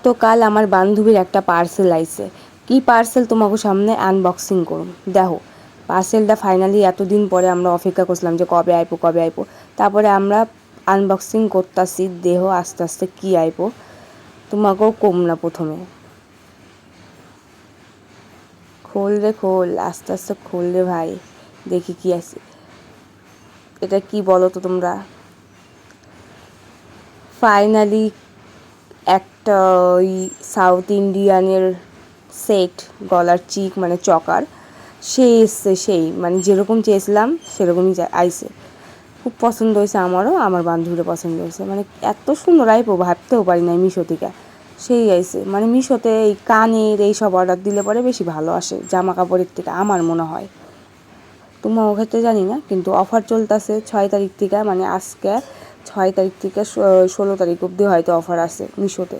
গতকাল আমার বান্ধবীর একটা পার্সেল আইছে। কি পার্সেল তোমাকে সামনে আনবক্সিং করুন। দেখো পার্সেলটা ফাইনালি এতদিন পরে আমরা অপেক্ষা করছিলাম যে কবে আইপো। তারপরে আমরা আনবক্সিং করতেছি, দেহ আস্তে আস্তে কি আইপো তোমাকেও কম না। প্রথমে খোল আস্তে আস্তে খোল রে ভাই, দেখি কি আছে। এটা কি বলো তো তোমরা। ফাইনালি একটা ওই সাউথ ইন্ডিয়ানের সেট, গলার চিক মানে চকার, সে এসছে। সেই মানে যেরকম চেয়েছিলাম সেরকমই আইছে। খুব পছন্দ হয়েছে আমারও, আমার বান্ধবীরও পছন্দ হয়েছে। মানে এত সুন্দর আইপো ভাবতেও পারি না মিশো থেকে। সেই আইছে মানে মিশোতে এই কানের এইসব অর্ডার দিলে পরে বেশি ভালো আসে জামা কাপড়ের থেকে আমার মনে হয়। তোমার ক্ষেত্রে জানি না, কিন্তু অফার চলতেছে 6 তারিখ থেকে, মানে আজকে 6 তারিখ থেকে 16 তারিখ অবধি হয়তো অফার আছে মিশোতে।